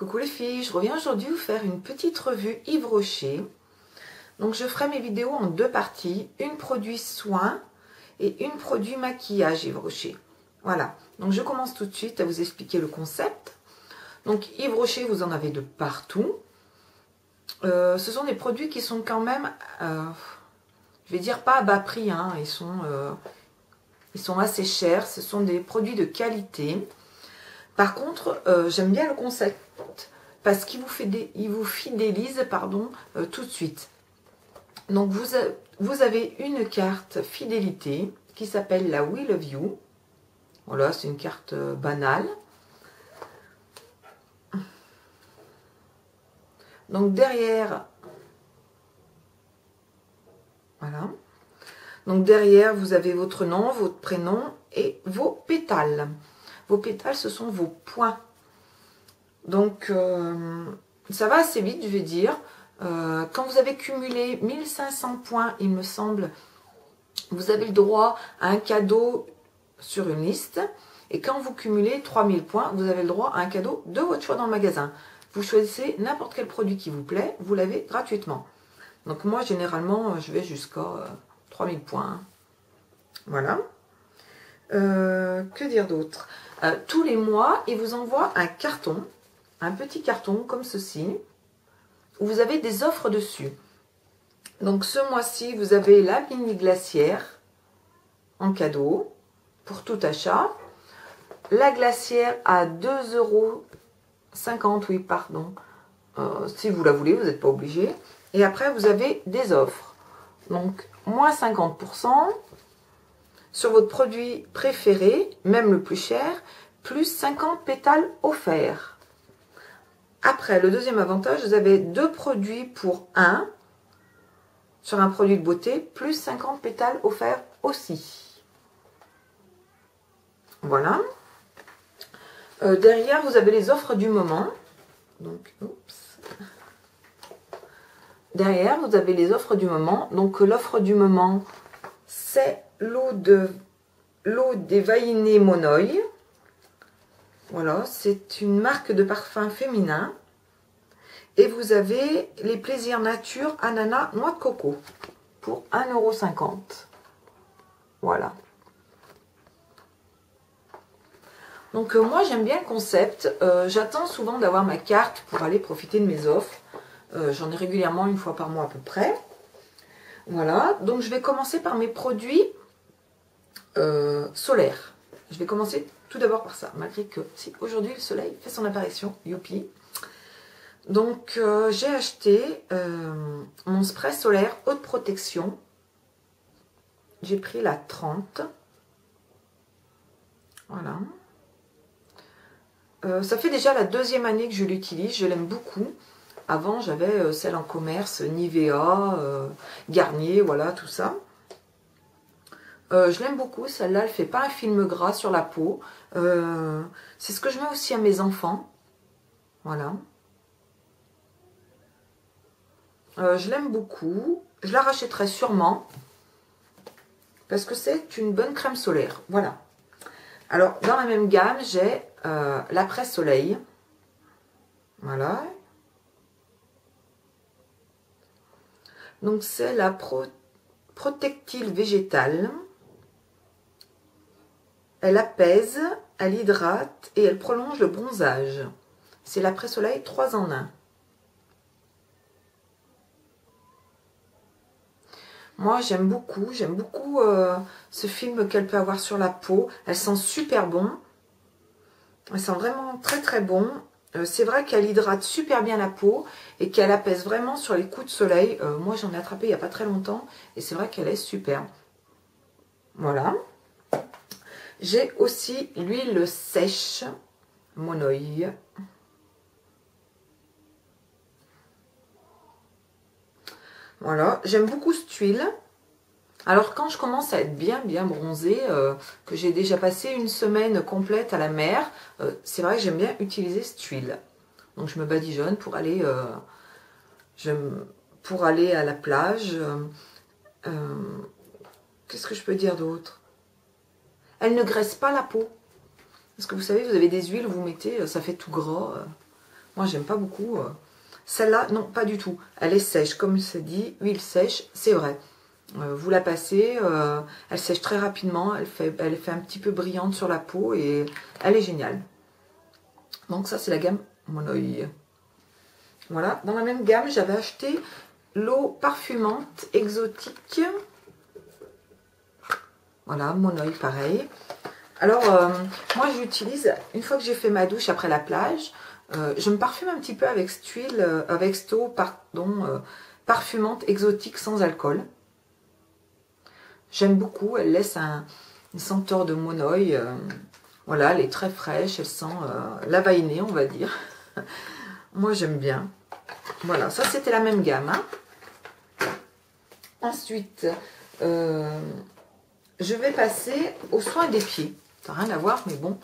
Coucou les filles, je reviens aujourd'hui vous faire une petite revue Yves Rocher. Donc je ferai mes vidéos en deux parties, une produit soin et une produit maquillage Yves Rocher. Voilà, donc je commence tout de suite à vous expliquer le concept. Donc Yves Rocher, vous en avez de partout. Ce sont des produits qui sont quand même, je vais dire pas à bas prix, hein, ils sont assez chers, ce sont des produits de qualité. Par contre, j'aime bien le concept parce qu'il vous fidélise tout de suite. Donc, vous avez une carte fidélité qui s'appelle la We Love You. Voilà, c'est une carte banale. Donc, derrière, voilà. Donc, derrière, vous avez votre nom, votre prénom et vos pétales. Vos pétales, ce sont vos points. Donc, ça va assez vite, je vais dire. Quand vous avez cumulé 1500 points, il me semble, vous avez le droit à un cadeau sur une liste. Et quand vous cumulez 3000 points, vous avez le droit à un cadeau de votre choix dans le magasin. Vous choisissez n'importe quel produit qui vous plaît, vous l'avez gratuitement. Donc moi, généralement, je vais jusqu'à 3000 points. Voilà. Que dire d'autre? Tous les mois, il vous envoie un carton, un petit carton comme ceci, où vous avez des offres dessus. Donc ce mois-ci, vous avez la mini glacière en cadeau pour tout achat. La glacière à 2,50 €, oui, pardon. Si vous la voulez, vous n'êtes pas obligé. Et après, vous avez des offres. Donc, moins 50% sur votre produit préféré, même le plus cher, plus 50 pétales offerts. Après, le deuxième avantage, vous avez 2 produits pour 1 sur un produit de beauté, plus 50 pétales offerts aussi. Voilà. Derrière, vous avez les offres du moment. Donc, oups. Derrière, vous avez les offres du moment. Donc, l'offre du moment, c'est l'eau des Vaillés Monoï. Voilà, c'est une marque de parfum féminin. Et vous avez les plaisirs nature ananas noix de coco pour 1,50 €. Voilà. Donc moi j'aime bien le concept. J'attends souvent d'avoir ma carte pour aller profiter de mes offres. J'en ai régulièrement une fois par mois à peu près. Voilà. Donc je vais commencer par mes produits solaires. Je vais commencer tout d'abord par ça. Malgré que si aujourd'hui le soleil fait son apparition. Youpi. Donc, j'ai acheté mon spray solaire haute protection. J'ai pris la 30. Voilà. Ça fait déjà la deuxième année que je l'utilise. Je l'aime beaucoup. Avant, j'avais celle en commerce, Nivea, Garnier, voilà, tout ça. Je l'aime beaucoup. Celle-là, elle ne fait pas un film gras sur la peau. C'est ce que je mets aussi à mes enfants. Voilà. Je l'aime beaucoup. Je la rachèterai sûrement. Parce que c'est une bonne crème solaire. Voilà. Alors, dans la même gamme, j'ai l'après-soleil. Voilà. Donc, c'est la Protectile végétale. Elle apaise, elle hydrate et elle prolonge le bronzage. C'est l'après-soleil 3 en 1. Moi, j'aime beaucoup ce film qu'elle peut avoir sur la peau. Elle sent super bon. Elle sent vraiment très très bon. C'est vrai qu'elle hydrate super bien la peau et qu'elle apaise vraiment sur les coups de soleil. Moi, j'en ai attrapé il n'y a pas très longtemps et c'est vrai qu'elle est super. Voilà. J'ai aussi l'huile sèche Monoï. Voilà, j'aime beaucoup cette huile. Alors, quand je commence à être bien bronzée, que j'ai déjà passé une semaine complète à la mer, c'est vrai que j'aime bien utiliser cette huile. Donc, je me badigeonne pour aller, à la plage. Qu'est-ce que je peux dire d'autre? Elle ne graisse pas la peau. Parce que vous savez, vous avez des huiles, vous mettez, ça fait tout gras. Moi, j'aime pas beaucoup. Celle-là, non, pas du tout. Elle est sèche, comme c'est dit, huile sèche, c'est vrai. Vous la passez, elle sèche très rapidement, elle fait un petit peu brillante sur la peau et elle est géniale. Donc ça, c'est la gamme Monoi. Voilà, dans la même gamme, j'avais acheté l'eau parfumante exotique. Voilà, Monoi, pareil. Alors, moi, j'utilise, une fois que j'ai fait ma douche après la plage, je me parfume un petit peu avec cette huile, avec cette eau, parfumante exotique sans alcool. J'aime beaucoup, elle laisse une senteur de Monoi. Voilà, elle est très fraîche, elle sent la vainée, on va dire. Moi, j'aime bien. Voilà, ça, c'était la même gamme. Hein. Ensuite, je vais passer aux soins des pieds. Ça n'a rien à voir, mais bon,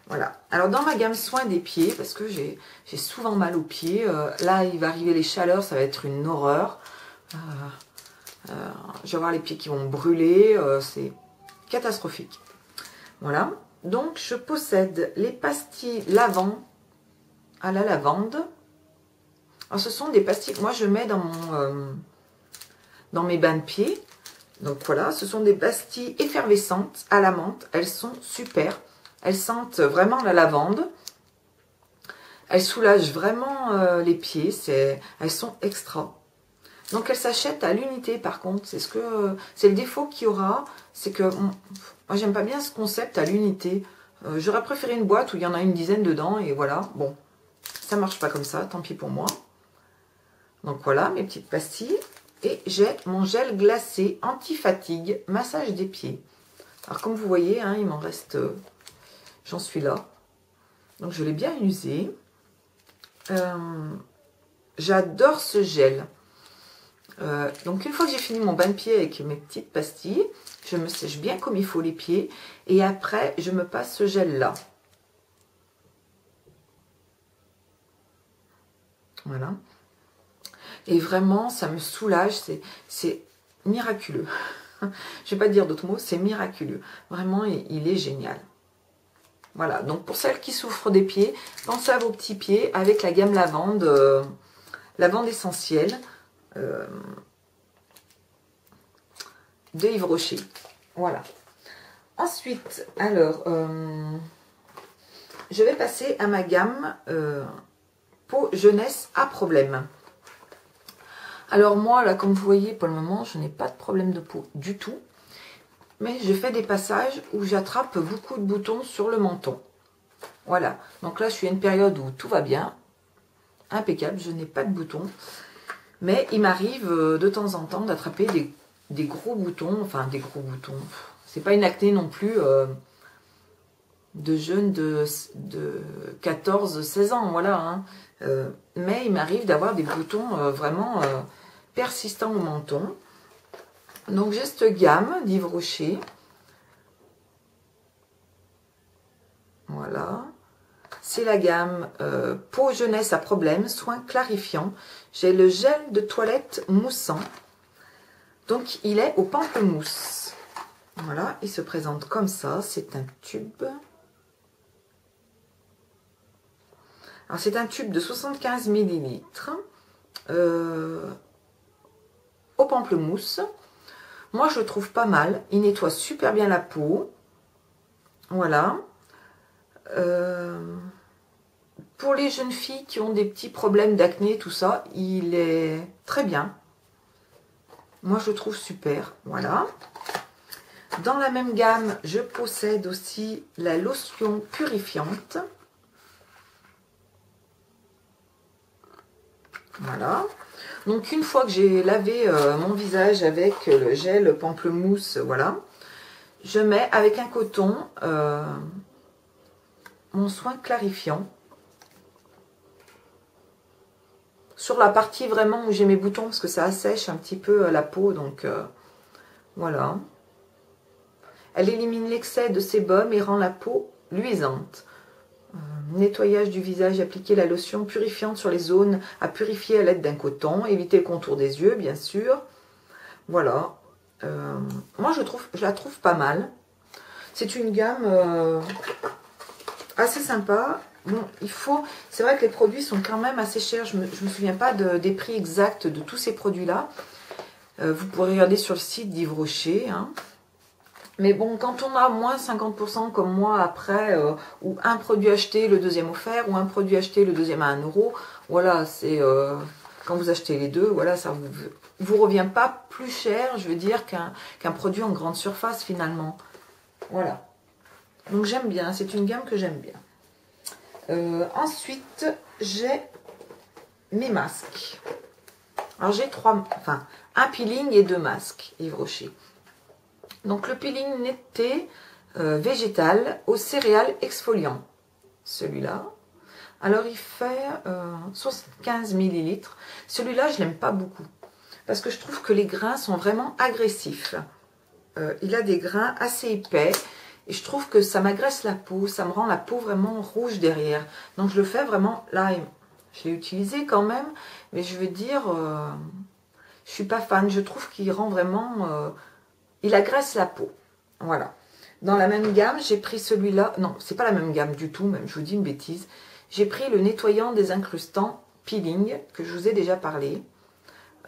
voilà. Alors, dans ma gamme soins des pieds, parce que j'ai souvent mal aux pieds, là, il va arriver les chaleurs, ça va être une horreur. Je vais avoir les pieds qui vont brûler, c'est catastrophique. Voilà, donc je possède les pastilles lavant à la lavande. Alors, ce sont des pastilles, moi je mets dans mes bains de pieds. Donc voilà, ce sont des pastilles effervescentes à la menthe. Elles sont super. Elles sentent vraiment la lavande. Elles soulagent vraiment les pieds. Elles sont extra. Donc elles s'achètent à l'unité par contre. C'est le défaut qu'il y aura. C'est que moi j'aime pas bien ce concept à l'unité. J'aurais préféré une boîte où il y en a une dizaine dedans. Et voilà, bon, ça marche pas comme ça. Tant pis pour moi. Donc voilà mes petites pastilles. Et j'ai mon gel glacé anti-fatigue, massage des pieds. Alors comme vous voyez, hein, il m'en reste, j'en suis là. Donc je l'ai bien usé. J'adore ce gel. Donc une fois que j'ai fini mon bain de pied avec mes petites pastilles, je me sèche bien comme il faut les pieds. Et après, je me passe ce gel là. Voilà. Et vraiment, ça me soulage, c'est miraculeux. Je ne vais pas dire d'autres mots, c'est miraculeux. Vraiment, il est génial. Voilà, donc pour celles qui souffrent des pieds, pensez à vos petits pieds avec la gamme lavande, lavande essentielle de Yves Rocher. Voilà. Ensuite, alors, je vais passer à ma gamme peau jeunesse à problème. Alors moi, là, comme vous voyez, pour le moment, je n'ai pas de problème de peau du tout. Mais je fais des passages où j'attrape beaucoup de boutons sur le menton. Voilà. Donc là, je suis à une période où tout va bien. Impeccable, je n'ai pas de boutons. Mais il m'arrive de temps en temps d'attraper des gros boutons. Enfin, des gros boutons. C'est pas une acné non plus de jeunes de 14-16 ans. Voilà. Hein. Mais il m'arrive d'avoir des boutons vraiment persistants au menton. Donc j'ai cette gamme d'Yves Rocher. Voilà. C'est la gamme peau jeunesse à problème, soins clarifiants. J'ai le gel de toilette moussant. Donc il est au pamplemousse. Voilà, il se présente comme ça. C'est un tube. Alors, c'est un tube de 75 ml au pamplemousse. Moi, je le trouve pas mal. Il nettoie super bien la peau. Voilà. Pour les jeunes filles qui ont des petits problèmes d'acné, tout ça, il est très bien. Moi, je le trouve super. Voilà. Dans la même gamme, je possède aussi la lotion purifiante. Voilà. Donc une fois que j'ai lavé mon visage avec le gel pamplemousse, voilà, je mets avec un coton mon soin clarifiant sur la partie vraiment où j'ai mes boutons parce que ça assèche un petit peu la peau, donc voilà. Elle élimine l'excès de sébum et rend la peau luisante. Nettoyage du visage, appliquer la lotion purifiante sur les zones à purifier à l'aide d'un coton, éviter le contour des yeux bien sûr. Voilà, moi je la trouve pas mal. C'est une gamme assez sympa, bon, il faut... C'est vrai que les produits sont quand même assez chers. Je me souviens pas des prix exacts de tous ces produits-là. Vous pourrez regarder sur le site d'Yves Rocher. Hein. Mais bon, quand on a moins 50% comme moi après, ou un produit acheté, le deuxième offert, ou un produit acheté, le deuxième à 1 euro, voilà, c'est... quand vous achetez les deux, voilà, ça vous revient pas plus cher, je veux dire, qu'un produit en grande surface finalement. Voilà. Donc j'aime bien, c'est une gamme que j'aime bien. Ensuite, j'ai mes masques. Alors j'ai un peeling et 2 masques Yves Rocher. Donc le peeling netté végétal aux céréales exfoliant. Celui-là. Alors il fait 75 ml. Celui-là, je l'aime pas beaucoup. Parce que je trouve que les grains sont vraiment agressifs. Il a des grains assez épais. Et je trouve que ça m'agresse la peau. Ça me rend la peau vraiment rouge derrière. Donc je le fais vraiment... Là, je l'ai utilisé quand même. Mais je veux dire... je suis pas fan. Je trouve qu'il rend vraiment... il agresse la peau. Voilà. Dans la même gamme, j'ai pris celui-là. Non, c'est pas la même gamme du tout. Même, je vous dis une bêtise. J'ai pris le nettoyant désincrustant peeling. Que je vous ai déjà parlé.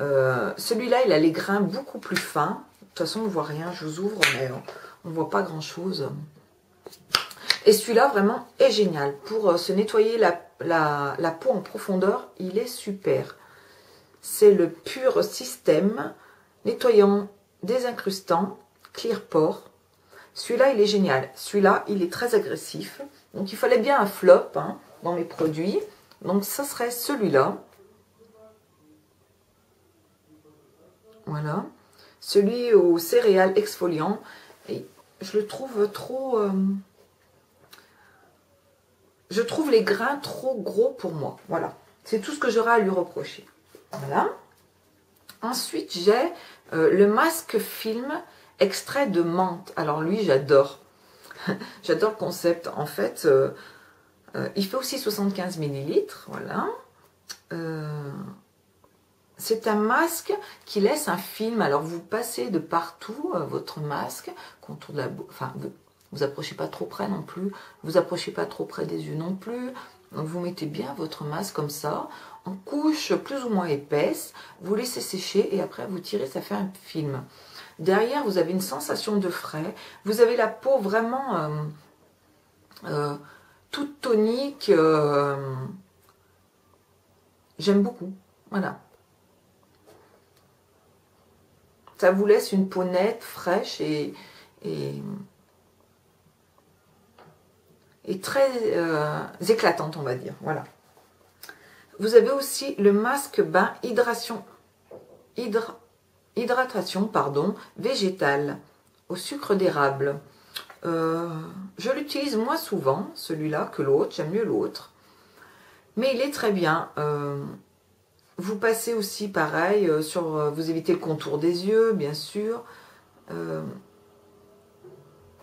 Celui-là, il a les grains beaucoup plus fins. De toute façon, on ne voit rien. Je vous ouvre, mais on ne voit pas grand-chose. Et celui-là, vraiment, est génial. Pour se nettoyer la peau en profondeur, il est super. C'est le Pur Système nettoyant désincrustant Clear Pore. Celui-là, il est génial. Celui-là, il est très agressif. Donc, il fallait bien un flop hein, dans mes produits. Donc, ça serait celui-là. Voilà. Celui aux céréales exfoliant. Et je le trouve trop... je trouve les grains trop gros pour moi. Voilà. C'est tout ce que j'aurai à lui reprocher. Voilà. Ensuite, j'ai le masque film extrait de menthe. Alors lui, j'adore. J'adore le concept. En fait, il fait aussi 75 ml. Voilà. C'est un masque qui laisse un film. Alors, vous passez de partout votre masque, contour de la bouche. Enfin, vous approchez pas trop près non plus. Vous approchez pas trop près des yeux non plus. Donc, vous mettez bien votre masque comme ça, en couche plus ou moins épaisse. Vous laissez sécher et après, vous tirez, ça fait un film. Derrière, vous avez une sensation de frais. Vous avez la peau vraiment toute tonique. J'aime beaucoup. Voilà. Ça vous laisse une peau nette, fraîche et très éclatante, on va dire. Voilà. Vous avez aussi le masque bain hydratation végétale au sucre d'érable. Je l'utilise moins souvent, celui-là, que l'autre. J'aime mieux l'autre. Mais il est très bien. Vous passez aussi pareil, vous évitez le contour des yeux, bien sûr.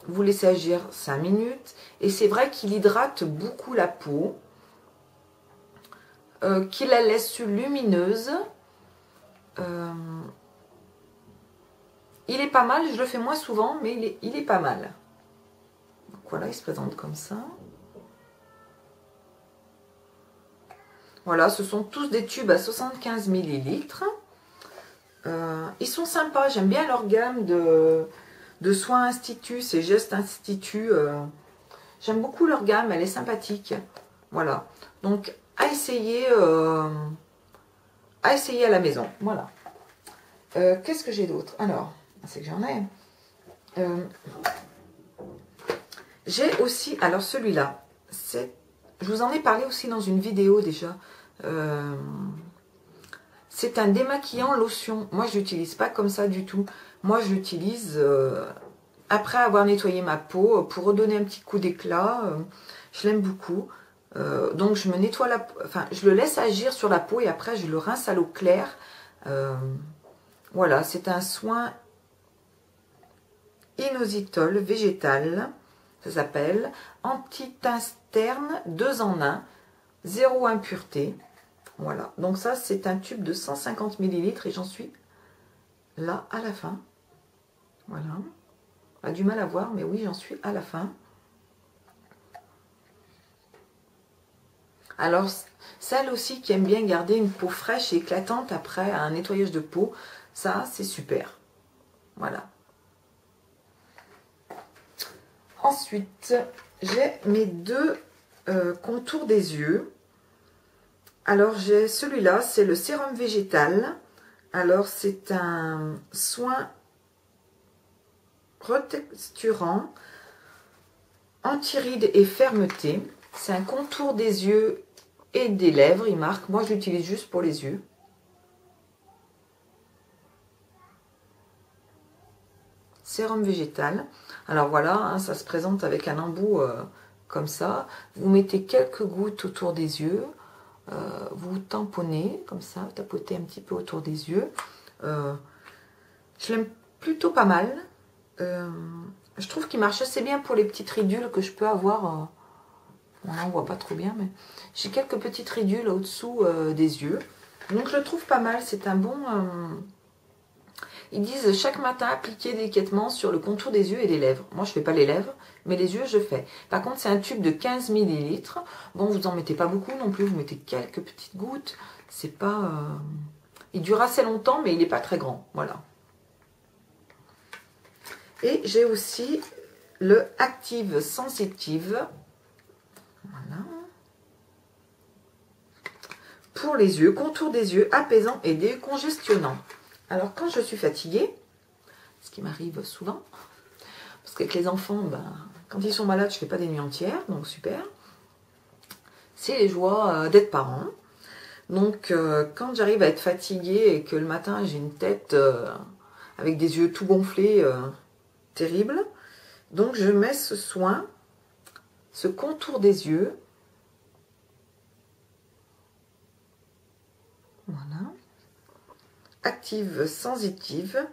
Vous laissez agir 5 minutes. Et c'est vrai qu'il hydrate beaucoup la peau. Qu'il la laisse lumineuse. Il est pas mal, je le fais moins souvent, mais il est pas mal. Donc voilà, il se présente comme ça. Voilà, ce sont tous des tubes à 75 ml. Ils sont sympas, j'aime bien leur gamme de soins Institut, c'est Geste Institut. J'aime beaucoup leur gamme, elle est sympathique. Voilà, donc à essayer à la maison. Voilà. Qu'est-ce que j'ai d'autre? Alors, c'est que j'en ai. J'ai aussi, alors celui-là, je vous en ai parlé aussi dans une vidéo déjà. C'est un démaquillant lotion. Moi, je l'utilise pas comme ça du tout. Moi, je l'utilise après avoir nettoyé ma peau pour redonner un petit coup d'éclat. Je l'aime beaucoup. Donc, je me nettoie je le laisse agir sur la peau et après, je le rince à l'eau claire. Voilà, c'est un soin inositol végétal. Ça s'appelle Antitinterne 2 en 1, 0 impureté. Voilà, donc ça c'est un tube de 150 ml et j'en suis là à la fin. Voilà, on a du mal à voir, mais oui, j'en suis à la fin. Alors, celles aussi qui aiment bien garder une peau fraîche et éclatante après un nettoyage de peau, ça, c'est super. Voilà. Ensuite, j'ai mes deux contours des yeux. Alors, j'ai celui-là, c'est le sérum végétal. Alors, c'est un soin retexturant, anti-rides et fermeté. C'est un contour des yeux et des lèvres, il marque. Moi, je l'utilise juste pour les yeux. Sérum végétal. Alors voilà, hein, ça se présente avec un embout comme ça. Vous mettez quelques gouttes autour des yeux. Vous tamponnez comme ça, vous tapotez un petit peu autour des yeux. Je l'aime plutôt pas mal. Je trouve qu'il marche assez bien pour les petites ridules que je peux avoir. Bon, là, on voit pas trop bien, mais j'ai quelques petites ridules au-dessous des yeux. Donc, je le trouve pas mal. C'est un bon... Ils disent chaque matin appliquer délicatement sur le contour des yeux et des lèvres. Moi, je fais pas les lèvres, mais les yeux, je fais. Par contre, c'est un tube de 15 ml. Bon, vous en mettez pas beaucoup non plus. Vous mettez quelques petites gouttes. C'est pas... Il dure assez longtemps, mais il n'est pas très grand. Voilà. Et j'ai aussi le Active Sensitive. Voilà. Pour les yeux, contour des yeux, apaisant et décongestionnant. Alors, quand je suis fatiguée, ce qui m'arrive souvent, parce qu'avec les enfants, ben, quand ils sont malades, je ne fais pas des nuits entières, donc super. C'est les joies d'être parent. Donc, quand j'arrive à être fatiguée et que le matin, j'ai une tête avec des yeux tout gonflés, terrible, donc je mets ce soin, ce contour des yeux. Voilà. Active sensitive,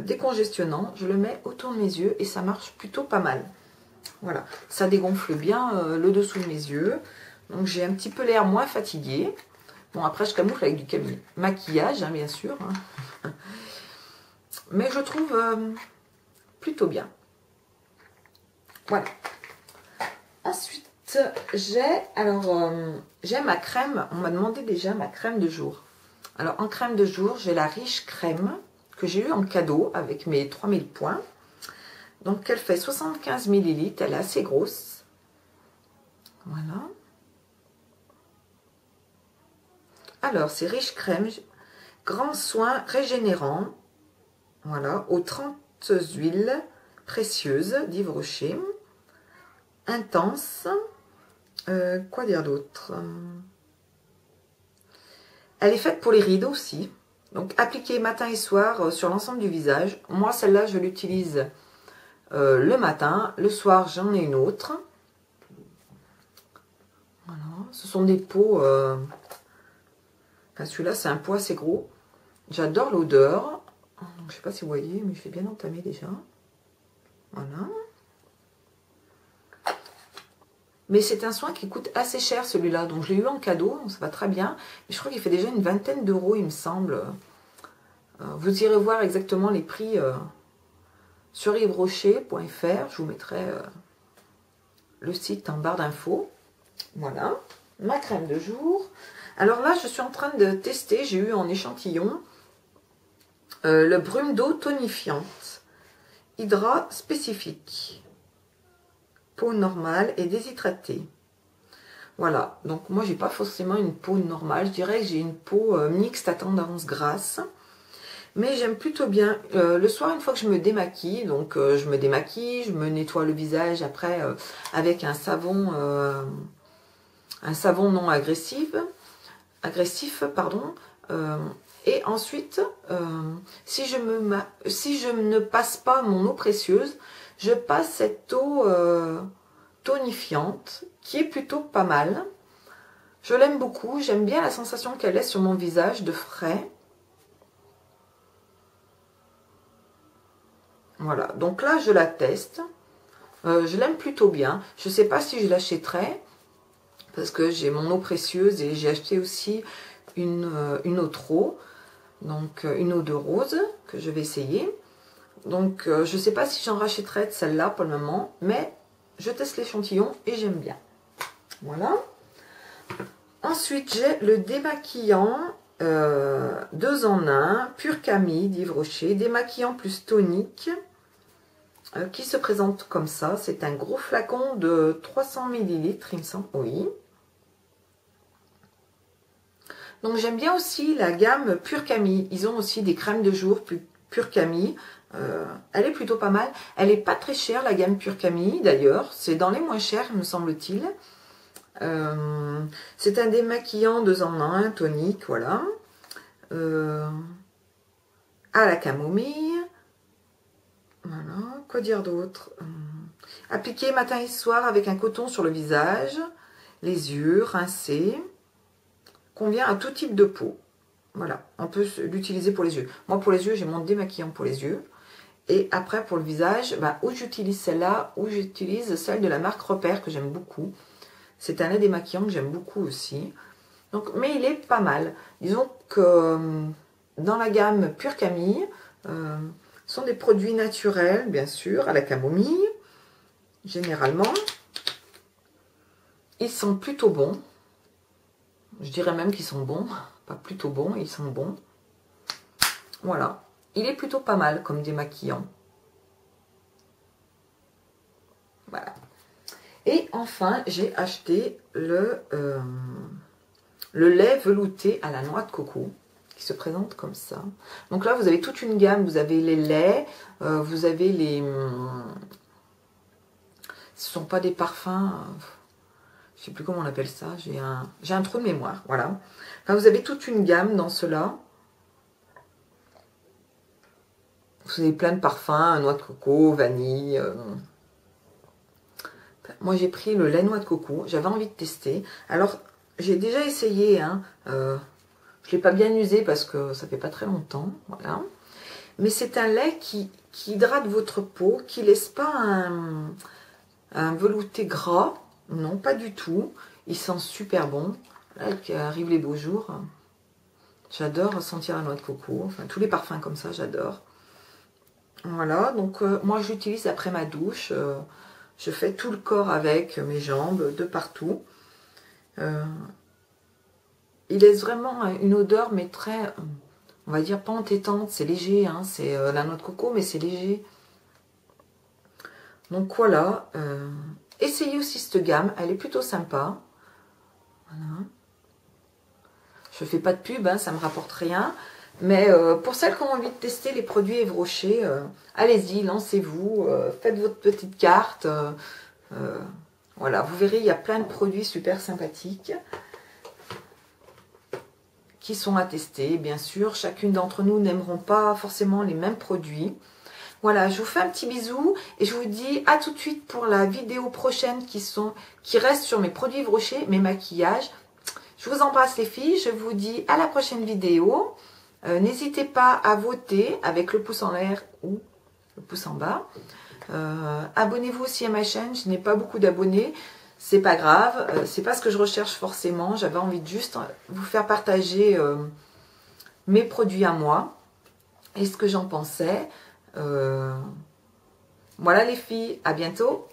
décongestionnant, je le mets autour de mes yeux et ça marche plutôt pas mal. Voilà, ça dégonfle bien le dessous de mes yeux, donc j'ai un petit peu l'air moins fatiguée. Bon, après je camoufle avec du maquillage, hein, bien sûr, hein. Mais je trouve plutôt bien. Voilà. Ensuite, j'ai ma crème, on m'a demandé déjà ma crème de jour. Alors, en crème de jour, j'ai la Riche Crème que j'ai eu en cadeau avec mes 3000 points. Donc, elle fait 75 ml. Elle est assez grosse. Voilà. Alors, c'est Riche Crème, grand soin régénérant. Voilà, aux 30 huiles précieuses d'Yves Rocher. Intense. Quoi dire d'autre? Elle est faite pour les rides aussi. Donc, appliquée matin et soir sur l'ensemble du visage. Moi, celle-là, je l'utilise le matin. Le soir, j'en ai une autre. Voilà. Ce sont des pots... Enfin, celui-là, c'est un pot assez gros. J'adore l'odeur. Je ne sais pas si vous voyez, mais je vais bien entamer déjà. Voilà. Mais c'est un soin qui coûte assez cher, celui-là. Donc, je l'ai eu en cadeau, donc ça va très bien. Mais je crois qu'il fait déjà une vingtaine d'euros, il me semble. Vous irez voir exactement les prix sur yvesrocher.fr. Je vous mettrai le site en barre d'infos. Voilà, ma crème de jour. Alors là, je suis en train de tester. J'ai eu en échantillon le brume d'eau tonifiante. Hydra spécifique. Peau normale et déshydratée. Voilà, donc moi j'ai pas forcément une peau normale, je dirais que j'ai une peau mixte à tendance grasse, mais j'aime plutôt bien. Le soir, une fois que je me démaquille, donc je me démaquille, je me nettoie le visage après avec un savon non agressif, pardon. Et ensuite, si je ne passe pas mon eau précieuse, je passe cette eau tonifiante qui est plutôt pas mal. Je l'aime beaucoup, j'aime bien la sensation qu'elle laisse sur mon visage de frais. Voilà, donc là je la teste. Je l'aime plutôt bien. Je ne sais pas si je l'achèterai parce que j'ai mon eau précieuse et j'ai acheté aussi une eau trop. Donc une eau de rose que je vais essayer. Donc je ne sais pas si j'en rachèterai de celle-là pour le moment, mais je teste l'échantillon et j'aime bien. Voilà. Ensuite, j'ai le démaquillant 2 en 1, Pure Camille d'Yves Rocher, démaquillant plus tonique, qui se présente comme ça. C'est un gros flacon de 300 ml, il me semble, oui. Donc j'aime bien aussi la gamme Pure Camille. Ils ont aussi des crèmes de jour Pure Camille. Elle est plutôt pas mal. Elle est pas très chère, la gamme Pure Camille, d'ailleurs. C'est dans les moins chers, me semble-t-il. C'est un démaquillant 2 en 1, tonique, voilà. À la camomille. Voilà, quoi dire d'autre? Appliquer matin et soir avec un coton sur le visage, les yeux, rincer. Convient à tout type de peau. Voilà, on peut l'utiliser pour les yeux. Moi, pour les yeux, j'ai mon démaquillant pour les yeux. Et après, pour le visage, bah, ou j'utilise celle-là, ou j'utilise celle de la marque Repère, que j'aime beaucoup. C'est un lait démaquillant que j'aime beaucoup aussi. Donc, mais il est pas mal. Disons que dans la gamme Pure Camille, ce sont des produits naturels, bien sûr, à la camomille, généralement. Ils sont plutôt bons. Je dirais même qu'ils sont bons. Pas plutôt bons, ils sont bons. Voilà. Il est plutôt pas mal comme démaquillant. Voilà. Et enfin, j'ai acheté le lait velouté à la noix de coco, qui se présente comme ça. Donc là, vous avez toute une gamme. Vous avez les laits, vous avez les... ce ne sont pas des parfums... je ne sais plus comment on appelle ça. J'ai un trou de mémoire. Voilà. Enfin, vous avez toute une gamme dans cela. Vous avez plein de parfums, noix de coco, vanille. Moi, j'ai pris le lait noix de coco. J'avais envie de tester. Alors, j'ai déjà essayé. Hein. Je ne l'ai pas bien usé parce que ça fait pas très longtemps. Voilà. Mais c'est un lait qui hydrate votre peau, qui laisse pas un velouté gras. Non, pas du tout. Il sent super bon. Là, arrivent les beaux jours. J'adore sentir la noix de coco. Enfin, tous les parfums comme ça, j'adore. Voilà, donc moi j'utilise après ma douche. Je fais tout le corps avec mes jambes, de partout. Il laisse vraiment une odeur, mais très, on va dire, pas entêtante. C'est léger, hein, c'est la noix de coco, mais c'est léger. Donc voilà. Essayez aussi cette gamme, elle est plutôt sympa. Voilà. Je fais pas de pub, hein, ça me rapporte rien. Mais pour celles qui ont envie de tester les produits Yves Rocher, allez-y, lancez-vous, faites votre petite carte. Voilà, vous verrez, il y a plein de produits super sympathiques qui sont à tester. Bien sûr, chacune d'entre nous n'aimeront pas forcément les mêmes produits. Voilà, je vous fais un petit bisou et je vous dis à tout de suite pour la vidéo prochaine qui reste sur mes produits Yves Rocher, mes maquillages. Je vous embrasse les filles, je vous dis à la prochaine vidéo. N'hésitez pas à voter avec le pouce en l'air ou le pouce en bas. Abonnez-vous aussi à ma chaîne, je n'ai pas beaucoup d'abonnés. C'est pas grave, c'est pas ce que je recherche forcément. J'avais envie de juste vous faire partager mes produits à moi et ce que j'en pensais. Voilà les filles, à bientôt.